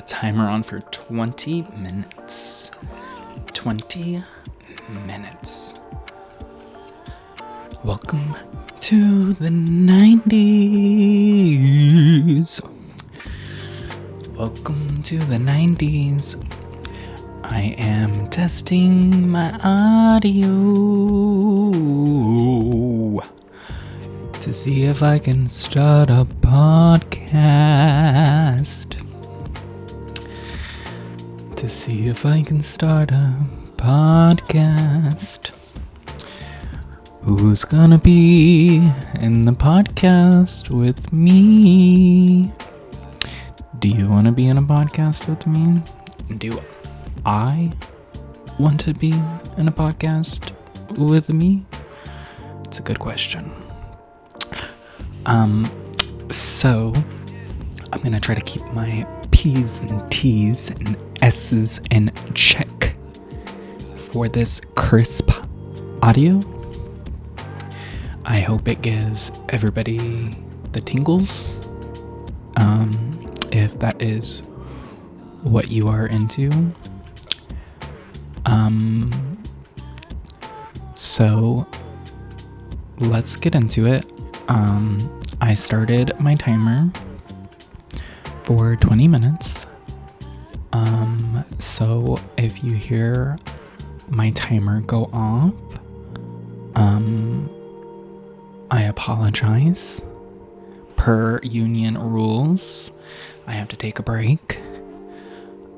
timer on for 20 minutes. 20 minutes. Welcome to the 90s. Welcome to the 90s. I am testing my audio to see if I can start a podcast. To see if I can start a podcast. Who's gonna be in the podcast with me? Do you want to be in a podcast with me? Do I want to be in a podcast with me? It's a good question. So I'm gonna try to keep my P's and T's and S's in check for this crisp audio. I hope it gives everybody the tingles. If that is what you are into. So let's get into it. I started my timer for 20 minutes. So if you hear my timer go off, I apologize. Per union rules, I have to take a break.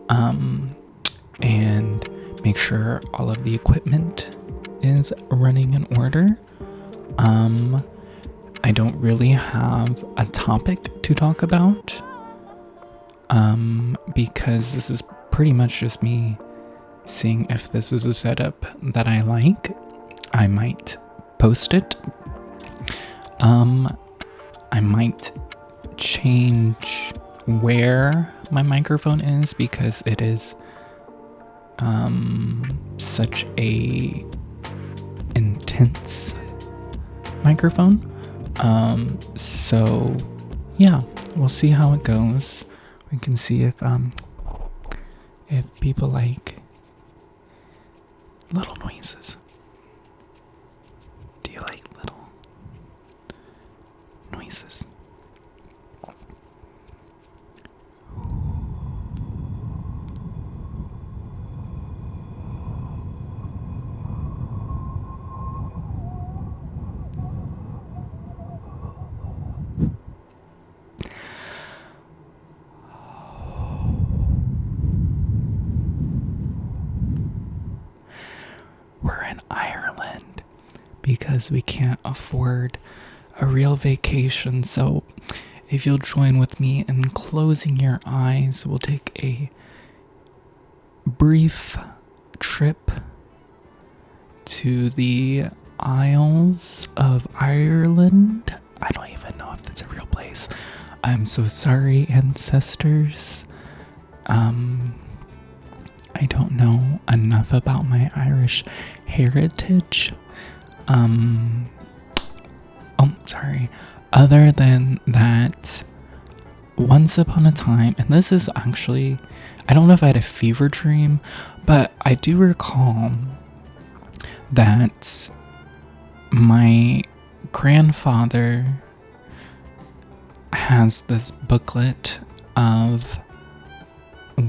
And make sure all of the equipment is running in order. I don't really have a topic to talk about. Because this is pretty much just me seeing if this is a setup that I like. I might post it. I might change where my microphone is because it is such a intense microphone. So yeah, we'll see how it goes. We can see if people like little noises. Do you like little noises? We're in Ireland because we can't afford a real vacation. So if you'll join with me in closing your eyes, we'll take a brief trip to the Isles of Ireland. I don't even know if that's a real place. I'm so sorry, ancestors. I don't know enough about my Irish heritage. Other than that, once upon a time, and this is actually, I don't know if I had a fever dream, but I do recall that my grandfather has this booklet of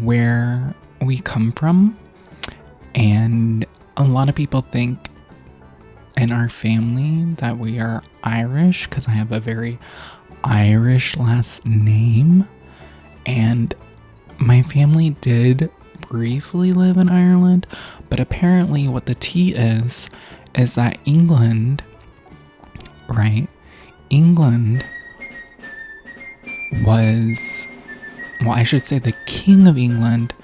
where we come from, and a lot of people think in our family that we are Irish because I have a very Irish last name, and my family did briefly live in Ireland, but apparently what the tea is that England was, well, I should say the King of England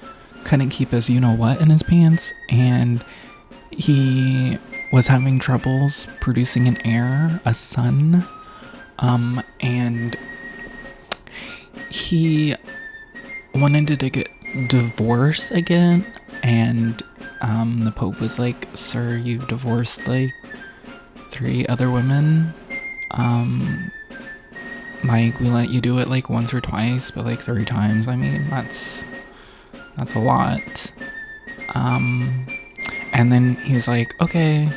couldn't keep his you-know-what in his pants, and he was having troubles producing an heir, a son, and he wanted to get divorced again, and the Pope was like, "Sir, you've divorced like 3 other women, like we let you do it like once or twice, but like 3 times, I mean, that's That's a lot. And then he was like, okay,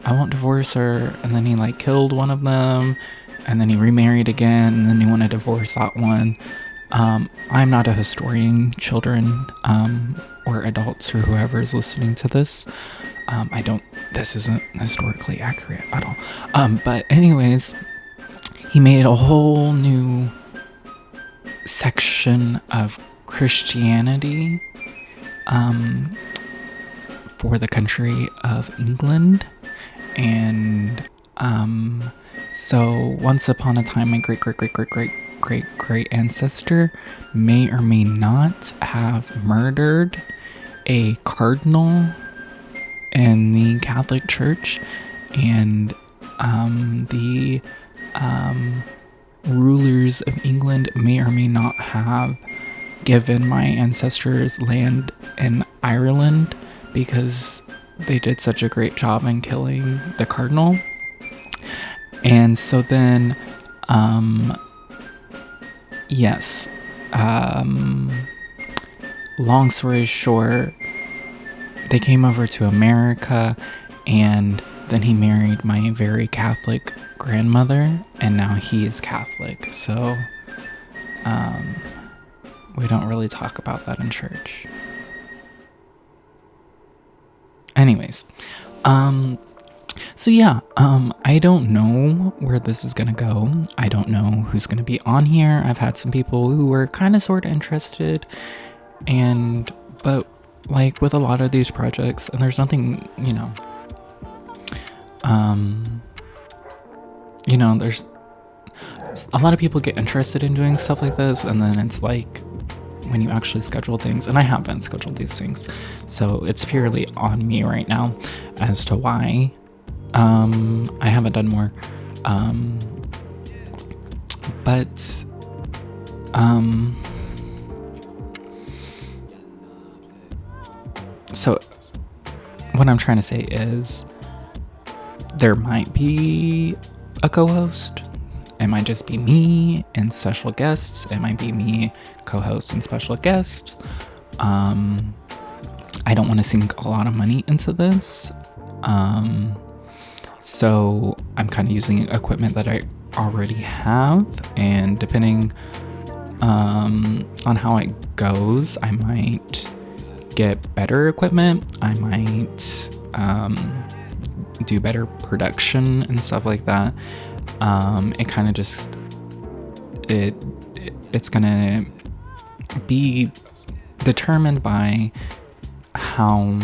I won't divorce her. And then he like killed one of them, and then he remarried again, and then he wanted to divorce that one. I'm not a historian, children, or adults, or whoever is listening to this. This isn't historically accurate at all. But anyways, he made a whole new section of Christianity, for the country of England. And, so once upon a time, my great ancestor may or may not have murdered a cardinal in the Catholic Church, and the rulers of England may or may not have given my ancestors land in Ireland because they did such a great job in killing the cardinal. And so then, yes, long story short, they came over to America, and then he married my very Catholic grandmother, and now he is Catholic. So, we don't really talk about that in church. Anyways, so yeah, I don't know where this is gonna go. I don't know who's gonna be on here. I've had some people who were kind of sort of interested, but like with a lot of these projects, and there's nothing, there's a lot of people get interested in doing stuff like this, and then it's like when you actually schedule things, and I haven't scheduled these things, so it's purely on me right now as to why I haven't done more. But so what I'm trying to say is there might be a co-host. It might just be me and special guests. It might be me, co-host, and special guests. I don't want to sink a lot of money into this. So I'm kind of using equipment that I already have, and depending on how it goes, I might get better equipment. I might do better production and stuff like that. It kind of just it's gonna be determined by how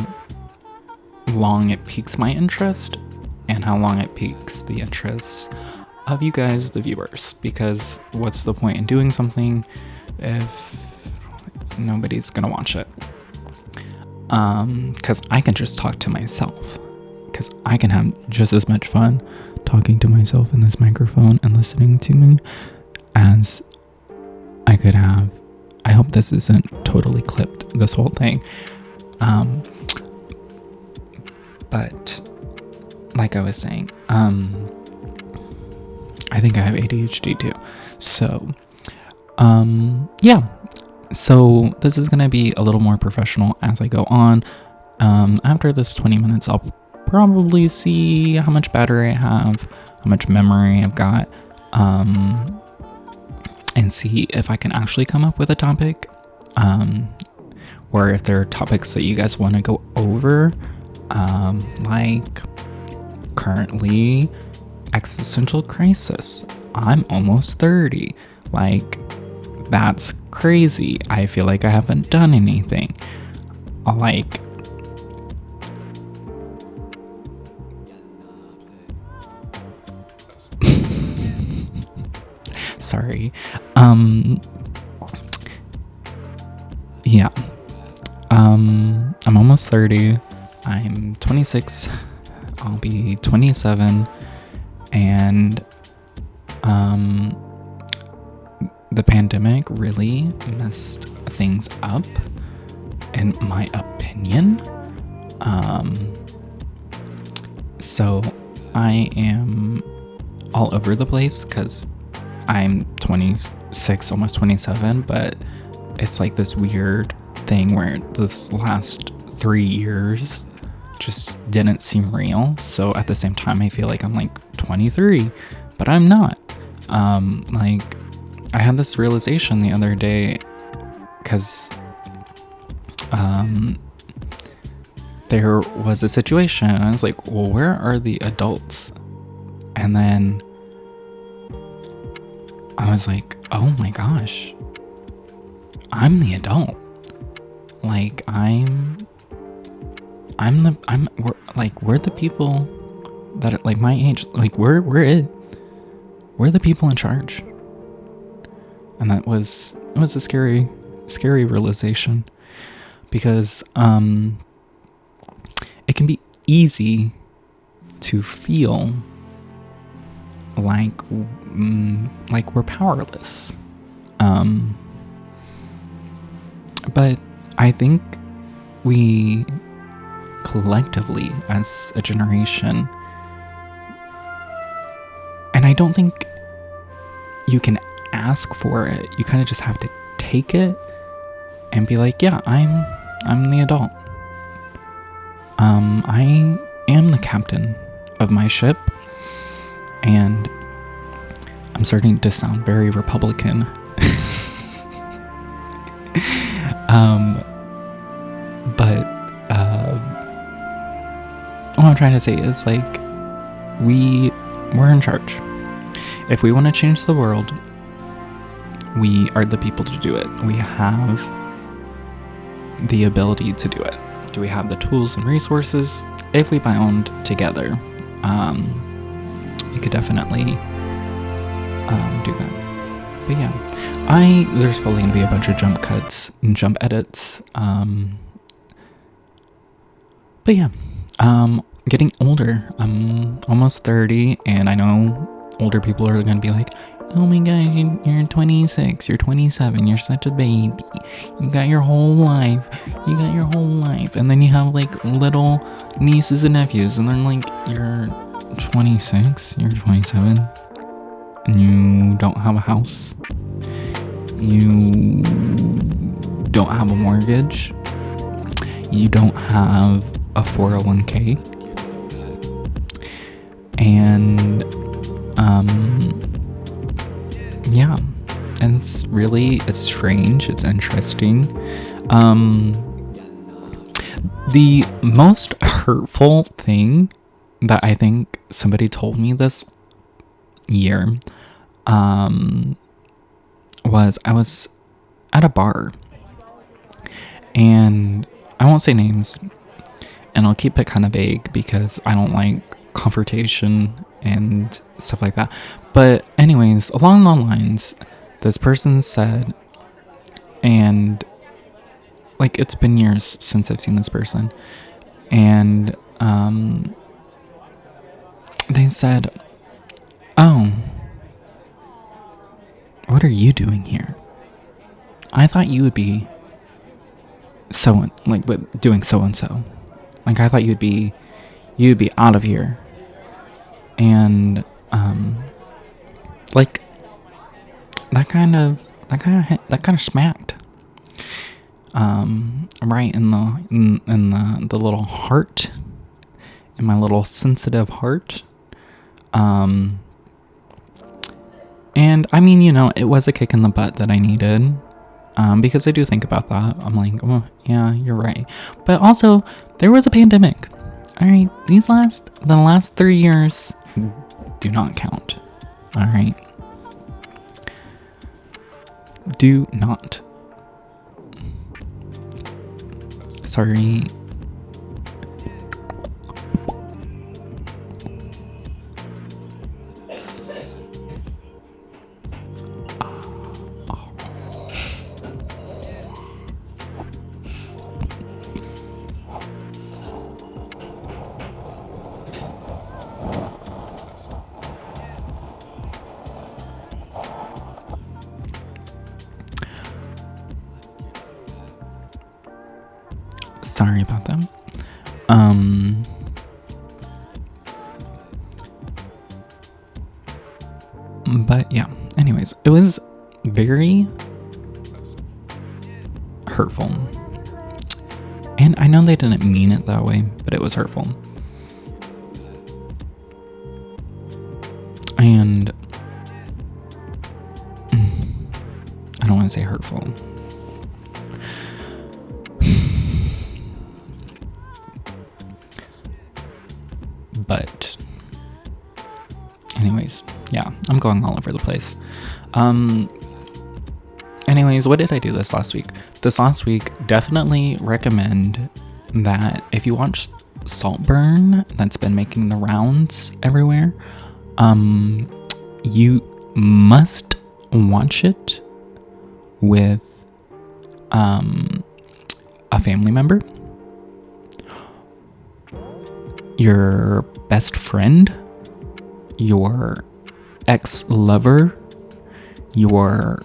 long it piques my interest and how long it piques the interest of you guys, the viewers, because what's the point in doing something if nobody's gonna watch it? Because I can just talk to myself, because I can have just as much fun talking to myself in this microphone and listening to me as I could have. I hope this isn't totally clipped, this whole thing. But like I was saying, I think I have ADHD too. So, yeah. So this is going to be a little more professional as I go on. After this 20 minutes, I'll probably see how much battery I have, how much memory I've got, and see if I can actually come up with a topic, or if there are topics that you guys want to go over, like currently existential crisis. I'm almost 30. Like, that's crazy. I feel like I haven't done anything. Like, sorry. Yeah. I'm almost 30. I'm 26. I'll be 27. And the pandemic really messed things up, in my opinion. So I am all over the place because I'm 26, almost 27, but it's like this weird thing where this last 3 years just didn't seem real. So at the same time, I feel like I'm like 23, but I'm not. Like, I had this realization the other day because there was a situation and I was like, well, where are the adults? And then I was like, oh my gosh, I'm the adult. Like, we're the people that are like my age. Like, we're the people in charge. And it was a scary realization, because it can be easy to feel like we're powerless. But I think we collectively as a generation, and I don't think you can ask for it. You kind of just have to take it and be like, yeah, I'm the adult. I am the captain of my ship, and I'm starting to sound very Republican. But what I'm trying to say is, like, we're in charge. If we want to change the world, we are the people to do it. We have the ability to do it. Do we have the tools and resources? If we bound together, we could definitely do that. But yeah, there's probably gonna be a bunch of jump cuts and jump edits. But yeah, getting older. I'm almost 30, and I know older people are gonna be like, oh my god, you're 26, you're 27, you're such a baby. You got your whole life. And then you have like little nieces and nephews, and they're like, you're 26, you're 27, and you don't have a house. You don't have a mortgage. You don't have a 401k. And yeah, and it's strange, it's interesting. The most hurtful thing that I think somebody told me this year was, I was at a bar, and I won't say names, and I'll keep it kind of vague because I don't like confrontation and stuff like that. But anyways, along the lines, this person said, and like, it's been years since I've seen this person, and they said, oh, what are you doing here? I thought you would be doing so and so. Like, I thought you'd be out of here. And like, that kind of smacked right in the little heart, in my little sensitive heart. And I mean, it was a kick in the butt that I needed, because I do think about that. I'm like, oh yeah, you're right. But also, there was a pandemic. All right, the last 3 years do not count. All right, do not. Sorry. Sorry about that. But yeah, anyways, it was very hurtful. And I know they didn't mean it that way, but it was hurtful. And I don't want to say hurtful. But anyways, yeah, I'm going all over the place. Anyways, what did I do this last week? This last week, definitely recommend that if you watch Saltburn, that's been making the rounds everywhere, you must watch it with a family member, your best friend, your ex-lover, your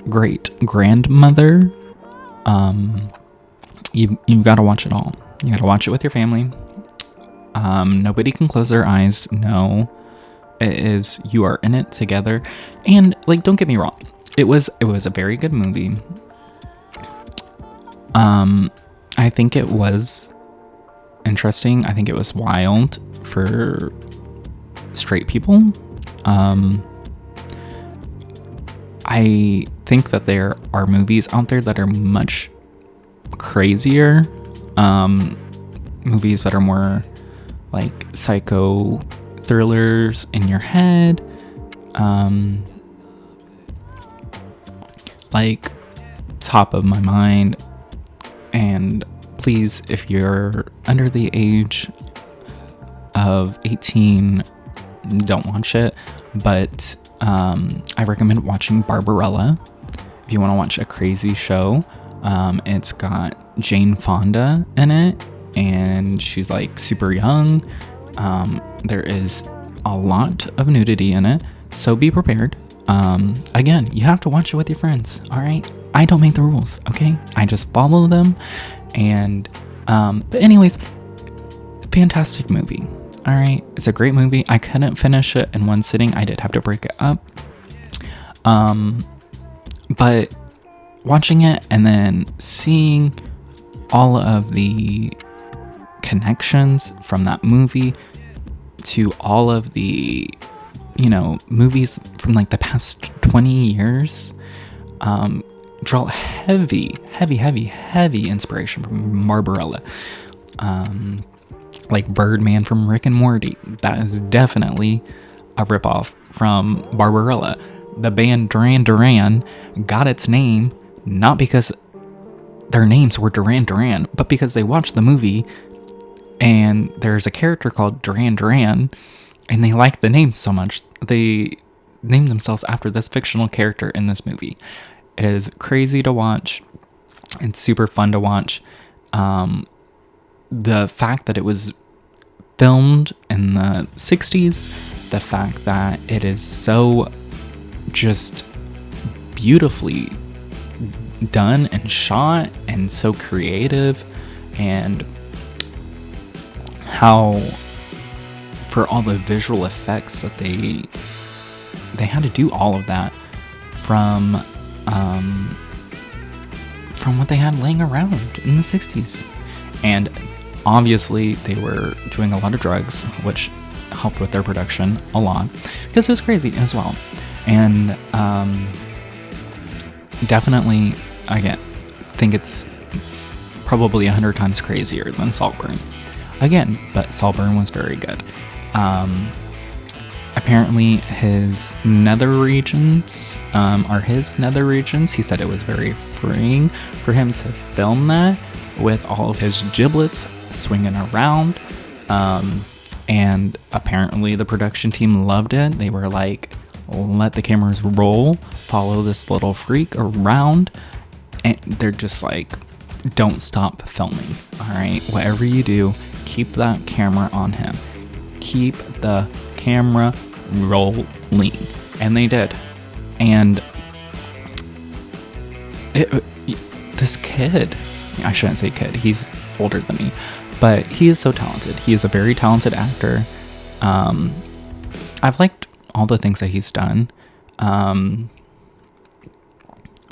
great grandmother. You've got to watch it all. You got to watch it with your family. Nobody can close their eyes. No, it is, you are in it together. And like, don't get me wrong, it was a very good movie. I think it was interesting. I think it was wild for straight people. I think that there are movies out there that are much crazier. Movies that are more like psycho thrillers in your head. Like top of my mind. And please, if you're under the age of 18, don't watch it. But I recommend watching Barbarella if you want to watch a crazy show. It's got Jane Fonda in it, and she's like super young. There is a lot of nudity in it, so be prepared. Again, you have to watch it with your friends, all right? I don't make the rules, okay? I just follow them. And but anyways, fantastic movie. All right, it's a great movie. I couldn't finish it in one sitting. I did have to break it up. But watching it and then seeing all of the connections from that movie to all of the, movies from like the past 20 years, draw heavy inspiration from Barbarella. Like Birdman from Rick and Morty. That is definitely a ripoff from Barbarella. The band Duran Duran got its name not because their names were Duran Duran, but because they watched the movie and there's a character called Duran Duran and they liked the name so much they named themselves after this fictional character in this movie. It is crazy to watch. It's super fun to watch. The fact that it was filmed in the 60s, the fact that it is so just beautifully done and shot and so creative, and how for all the visual effects that they had to do all of that from what they had laying around in the 60s. And obviously they were doing a lot of drugs, which helped with their production a lot because it was crazy as well. And definitely, again, think it's probably 100 times crazier than Saltburn. Again, but Saltburn was very good. Apparently his nether regions are his nether regions. He said it was very freeing for him to film that with all of his giblets swinging around. And apparently the production team loved it. They were like, let the cameras roll, follow this little freak around. And they're just like, don't stop filming. All right, whatever you do, keep that camera on him. Keep the camera rolling. And they did. And this kid, I shouldn't say kid, he's older than me, but he is so talented. He is a very talented actor. I've liked all the things that he's done. But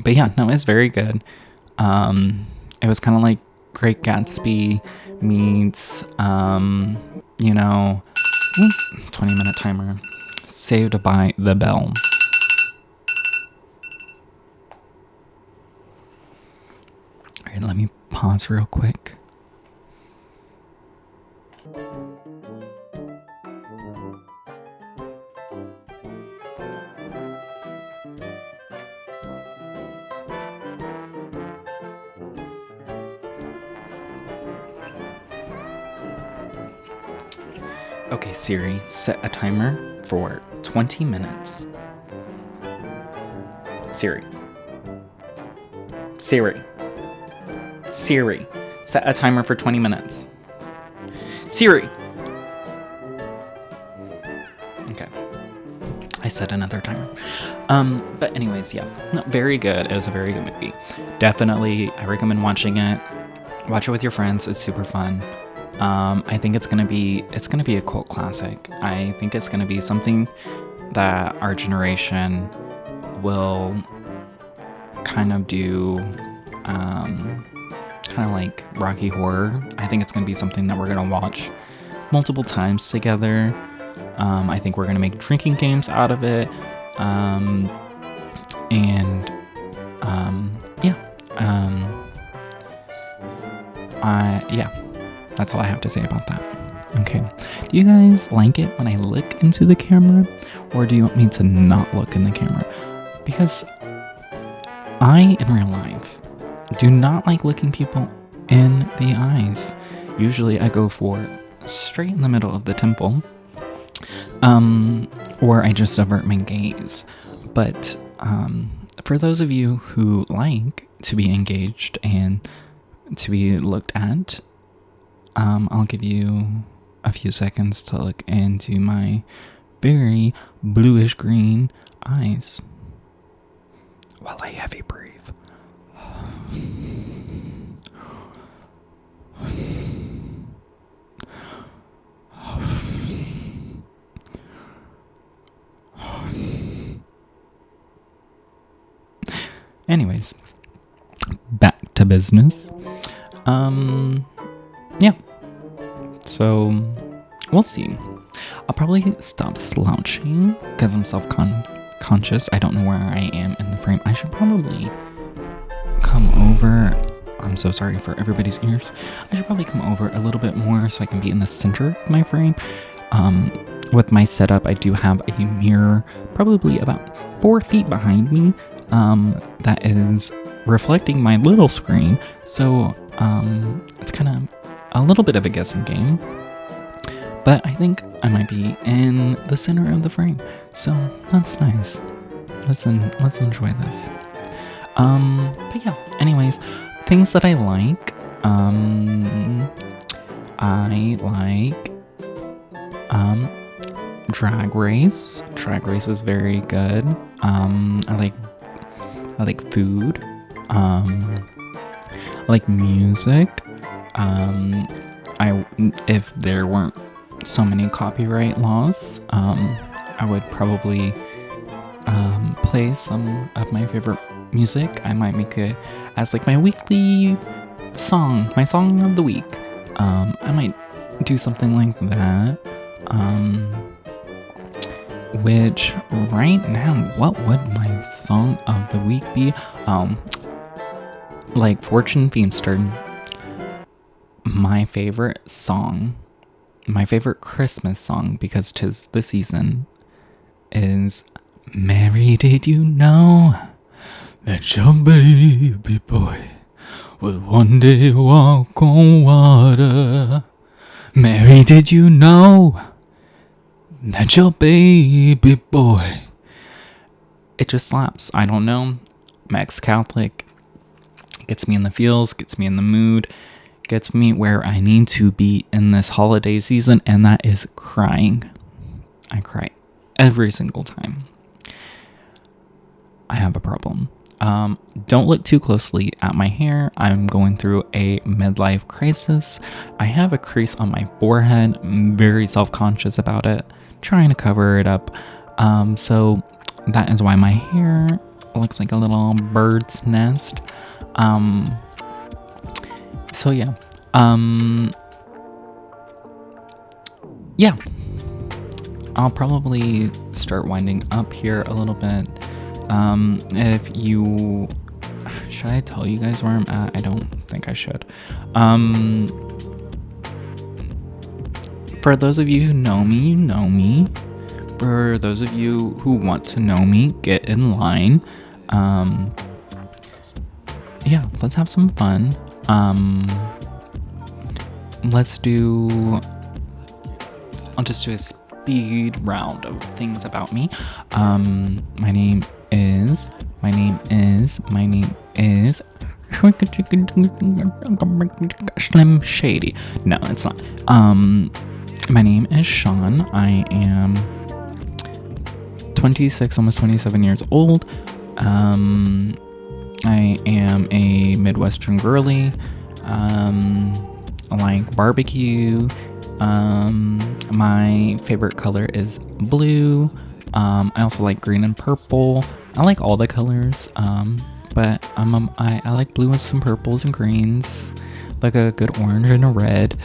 yeah, no, it's very good. It was kind of like Great Gatsby meets, 20-minute timer. Saved by the Bell. All right, let me pause real quick. Okay, Siri, set a timer for 20 minutes. Siri, set a timer for 20 minutes. Siri! Okay. I set another timer. But anyways, yeah. No, very good. It was a very good movie. Definitely, I recommend watching it. Watch it with your friends. It's super fun. I think it's gonna be a cult classic. I think it's gonna be something that our generation will kind of do, kind of like Rocky Horror. I think it's gonna be something that we're gonna watch multiple times together. I think we're gonna make drinking games out of it, That's all I have to say about that. Okay. Do you guys like it when I look into the camera, or do you want me to not look in the camera? Because I, in real life, do not like looking people in the eyes. Usually I go for straight in the middle of the temple, or I just avert my gaze. But for those of you who like to be engaged and to be looked at, I'll give you a few seconds to look into my very bluish green eyes while I heavy breathe. Anyways, back to business. Yeah. So, we'll see. I'll probably stop slouching because I'm self-conscious. I don't know where I am in the frame. I should probably come over. I'm so sorry for everybody's ears. I should probably come over a little bit more so I can be in the center of my frame. With my setup, I do have a mirror probably about 4 feet behind me that is reflecting my little screen. So, it's kind of a little bit of a guessing game, but I think I might be in the center of the frame, so that's nice. Let's enjoy this. But yeah, anyways, things that I like, Drag Race. Drag Race is very good. I like food. I like music. If there weren't so many copyright laws, I would probably play some of my favorite music. I might make it as like my weekly song, my song of the week. I might do something like that. Which right now, what would my song of the week be? Like Fortune Feimster. My favorite song, my favorite Christmas song, because 'tis the season, is Mary, did you know that your baby boy will one day walk on water? Mary, did you know that your baby boy... It just slaps. I don't know. I'm ex-Catholic. It gets me in the feels, gets me in the mood, gets me where I need to be in this holiday season, and that is crying. I cry every single time. I have a problem. Don't look too closely at my hair. I'm going through a midlife crisis. I have a crease on my forehead. I'm very self-conscious about it, trying to cover it up. So that is why my hair looks like a little bird's nest. So yeah. Yeah. I'll probably start winding up here a little bit. If you should I tell you guys where I'm at? I don't think I should. For those of you who know me, you know me. For those of you who want to know me, get in line. Yeah, let's have some fun. I'll just do a speed round of things about me. My name is Slim Shady. No, it's not. My name is Sean. I am 26, almost 27 years old. I am a Midwestern girly. I like barbecue. My favorite color is blue. I also like green and purple. I like all the colors. But I like blue with some purples and greens, like a good orange and a red.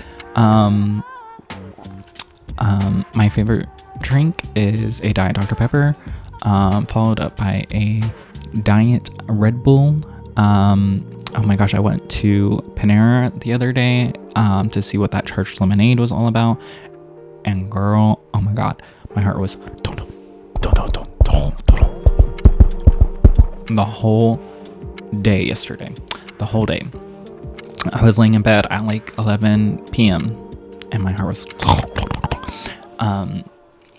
My favorite drink is a Diet Dr. Pepper, followed up by a Diet Red Bull. Oh my gosh, I went to Panera the other day to see what that church lemonade was all about. And girl, oh my god, my heart was the whole day yesterday. The whole day. I was laying in bed at like 11 p.m. and my heart was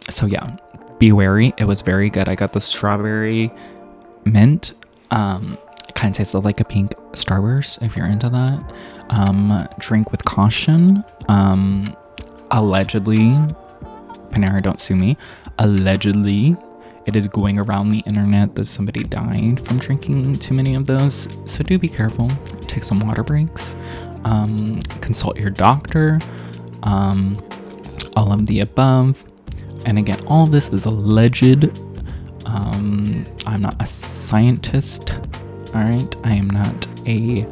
so yeah, be wary. It was very good. I got the strawberry mint. It kind of tasted like a pink Starburst, if you're into that. Drink with caution. Allegedly, Panera, don't sue me. Allegedly, it is going around the internet that somebody died from drinking too many of those. So do be careful. Take some water breaks. Consult your doctor. All of the above. And again, all of this is alleged. I'm not a scientist. All right. I am not a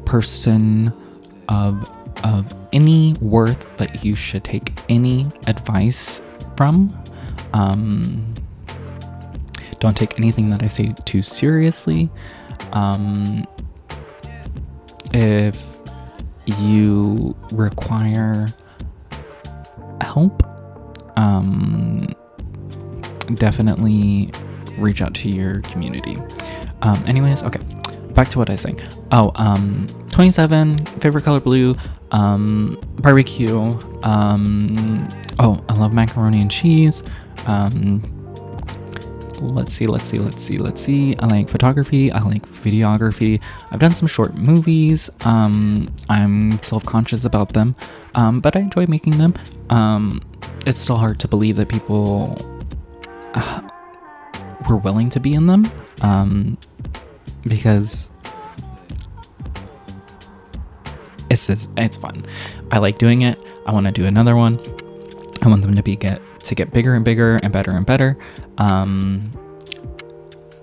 person of any worth that you should take any advice from. Don't take anything that I say too seriously. If you require help, definitely reach out to your community. Anyways, okay, back to what I was saying. 27, favorite color blue, barbecue, I love macaroni and cheese. Let's see. I like photography. I like videography. I've done some short movies. I'm self-conscious about them, but I enjoy making them. It's still hard to believe that people were willing to be in them, because it's fun. I like doing it. I want to do another one. I want them to get bigger and bigger and better and better.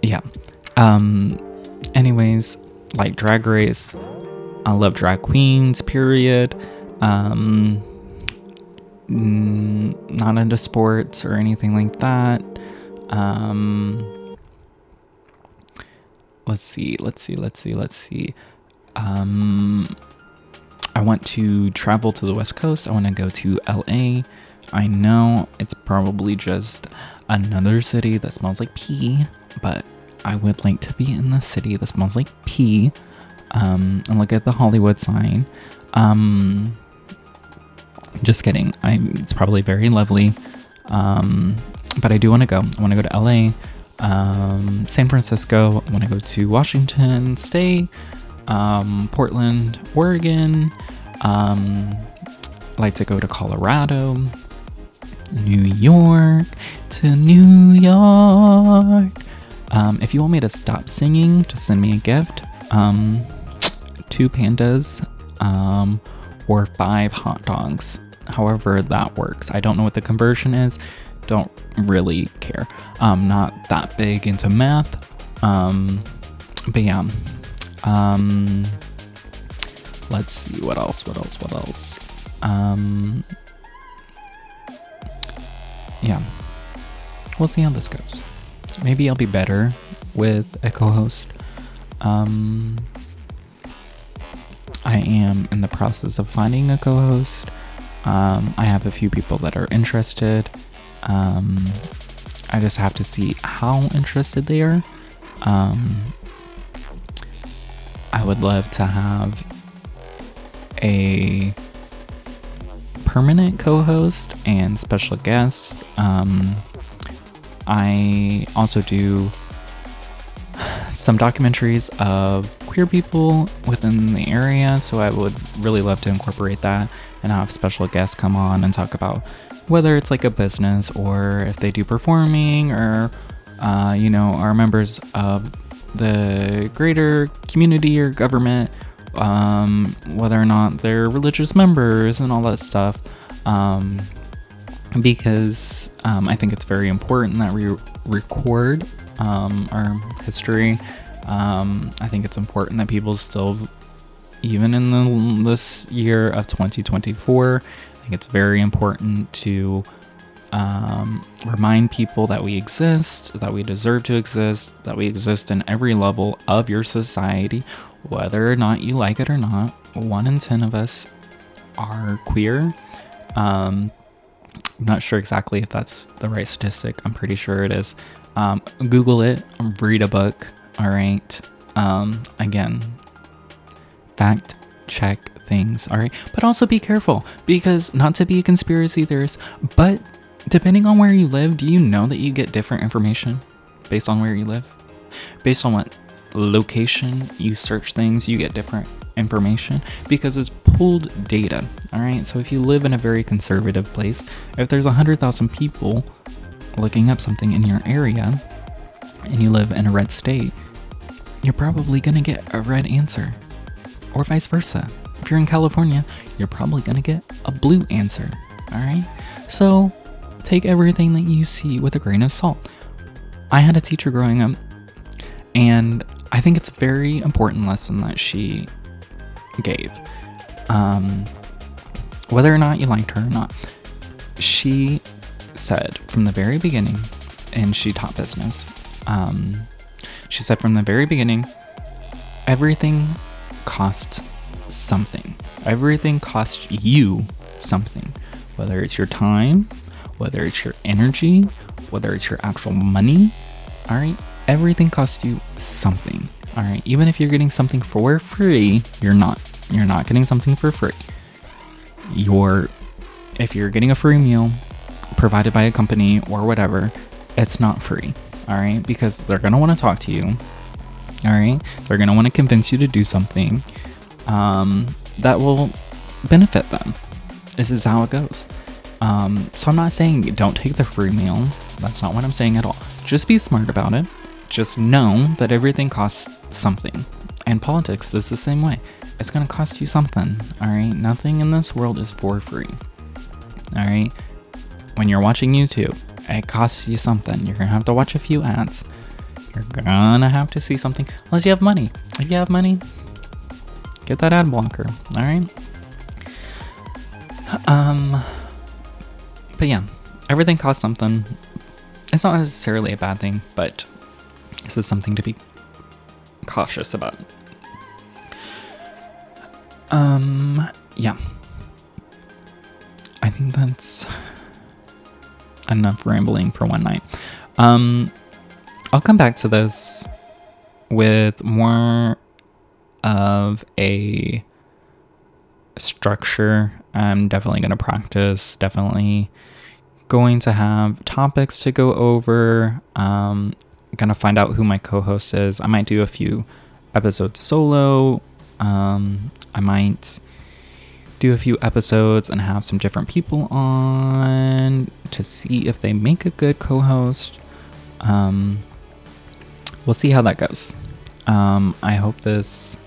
Yeah. Anyways, like Drag Race. I love drag queens, period. Not into sports or anything like that. Let's see. I want to travel to the West Coast. I want to go to LA. I know it's probably just another city that smells like pee, but I would like to be in the city that smells like pee, and look at the Hollywood sign. Just kidding. It's probably very lovely, but I do want to go. I want to go to LA, San Francisco. I want to go to Washington State, Portland, Oregon. Like to go to Colorado, New York. If you want me to stop singing, just send me a gift. 2 pandas, or 5 hot dogs. However that works. I don't know what the conversion is. Don't really care. I'm not that big into math. But yeah. Let's see, what else? Yeah, we'll see how this goes. Maybe I'll be better with a co-host. I am in the process of finding a co-host. I have a few people that are interested. I just have to see how interested they are. I would love to have a permanent co-host and special guest. I also do some documentaries of queer people within the area, so I would really love to incorporate that and have special guests come on and talk about whether it's like a business or if they do performing or are members of the greater community or government, whether or not they're religious members and all that stuff, because I think it's very important that we record our history. I think it's important that people still, even in this year of 2024, I think it's very important to remind people that we exist, that we deserve to exist, that we exist in every level of your society, whether or not you like it or not. 1 in 10 of us are queer. I'm not sure exactly if that's the right statistic. I'm pretty sure it is. Google it, read a book. All right. Again, fact check things. All right. But also be careful, because not to be a conspiracy theorist, but depending on where you live, do you know that you get different information based on where you live? Based on what location you search things, you get different information because it's pooled data. All right. So if you live in a very conservative place, if there's 100,000 people looking up something in your area and you live in a red state, you're probably going to get a red answer, or vice versa. If you're in California, you're probably going to get a blue answer. All right. So take everything that you see with a grain of salt. I had a teacher growing up, and I think it's a very important lesson that she gave. Whether or not you liked her or not, she said from the very beginning, and she taught business, she said from the very beginning, everything costs something. Everything costs you something, whether it's your time, whether it's your energy, whether it's your actual money. All right. Everything costs you something. All right. Even if you're getting something for free, you're not getting something for free. If you're getting a free meal provided by a company or whatever, it's not free. All right. Because they're going to want to talk to you. All right. They're going to want to convince you to do something that will benefit them. This is how it goes. So I'm not saying don't take the free meal. That's not what I'm saying at all. Just be smart about it. Just know that everything costs something. And politics is the same way. It's going to cost you something. All right. Nothing in this world is for free. All right. When you're watching YouTube, it costs you something. You're going to have to watch a few ads. You're going to have to see something. Unless you have money. If you have money, get that ad blocker. All right. But yeah, everything costs something. It's not necessarily a bad thing, but this is something to be cautious about. Yeah. I think that's enough rambling for one night. I'll come back to this with more of a structure. I'm definitely going to practice, definitely going to have topics to go over. Gonna find out who my co-host is. I might do a few episodes solo. I might do a few episodes and have some different people on to see if they make a good co-host. We'll see how that goes. I hope this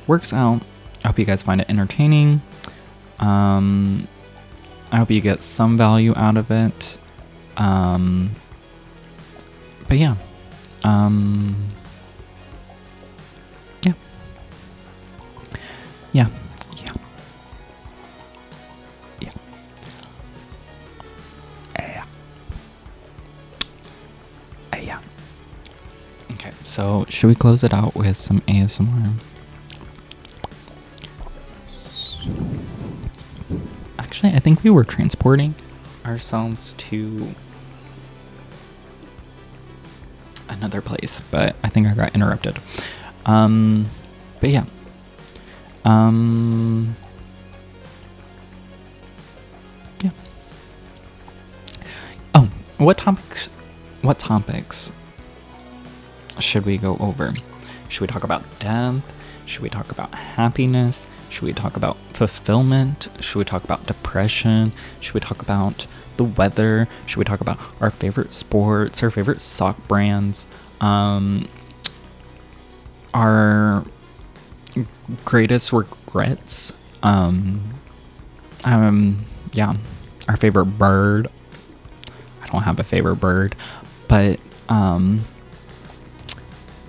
works out. I hope you guys find it entertaining. I hope you get some value out of it. But yeah. Okay, so should we close it out with some ASMR? Actually, I think we were transporting ourselves to another place, but I think I got interrupted. But yeah. Yeah. Oh, what topics should we go over? Should we talk about death? Should we talk about happiness? Should we talk about fulfillment? Should we talk about depression? Should we talk about the weather? Should we talk about our favorite sports, our favorite sock brands, our greatest regrets? Yeah, our favorite bird. I don't have a favorite bird, but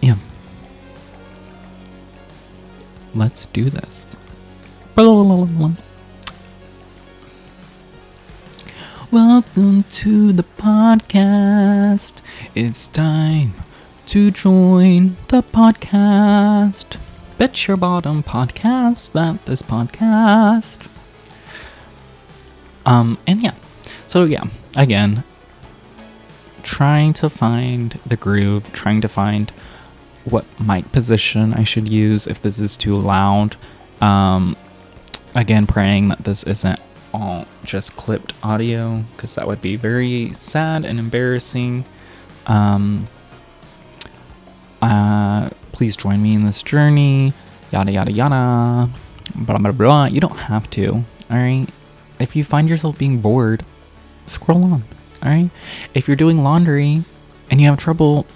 yeah. Let's do this. Welcome to the podcast. It's time to join the podcast. Bet your bottom podcast that this podcast. And yeah. So yeah, again, trying to find the groove, trying to find what mic position I should use if this is too loud. Again, praying that this isn't all just clipped audio, because that would be very sad and embarrassing. Please join me in this journey. Yada yada yada. Blah blah blah. You don't have to. All right. If you find yourself being bored, scroll on. All right. If you're doing laundry and you have trouble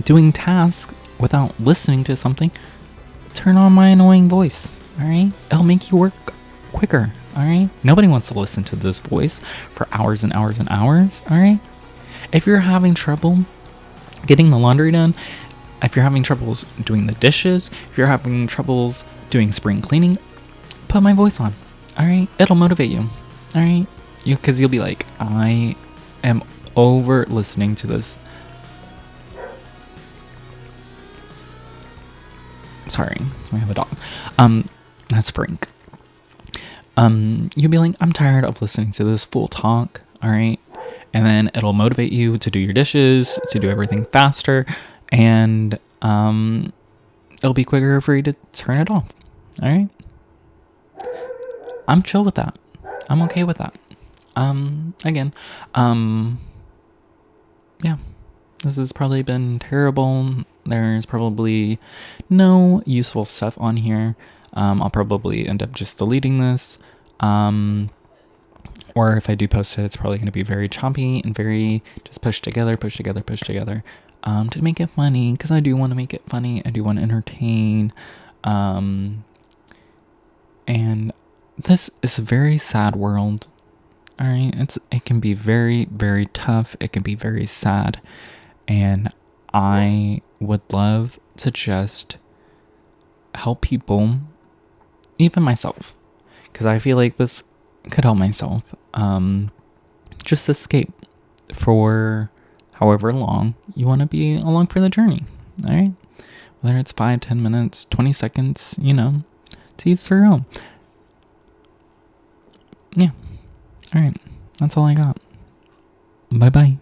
doing tasks without listening to something, turn on my annoying voice. All right. It'll make you work quicker. All right. Nobody wants to listen to this voice for hours and hours and hours. All right. If you're having trouble getting the laundry done, if you're having troubles doing the dishes, if you're having troubles doing spring cleaning, put my voice on. All right. It'll motivate you. All right. Because you'll be like, I am over listening to this. Sorry, we have a dog. That's Frank. You'll be like, I'm tired of listening to this full talk. All right. And then it'll motivate you to do your dishes, to do everything faster, and it'll be quicker for you to turn it off. All right. I'm chill with that. I'm okay with that. Again, yeah, this has probably been terrible. There's probably no useful stuff on here. I'll probably end up just deleting this. Or if I do post it, it's probably going to be very choppy and very just push together, to make it funny, because I do want to make it funny. I do want to entertain. And this is a very sad world. All right. It can be very, very tough. It can be very sad. And I would love to just help people, even myself, because I feel like this could help myself. Just escape for however long you want to be along for the journey. All right. Whether it's 5, 10 minutes, 20 seconds, to each their own. Yeah. All right. That's all I got. Bye-bye.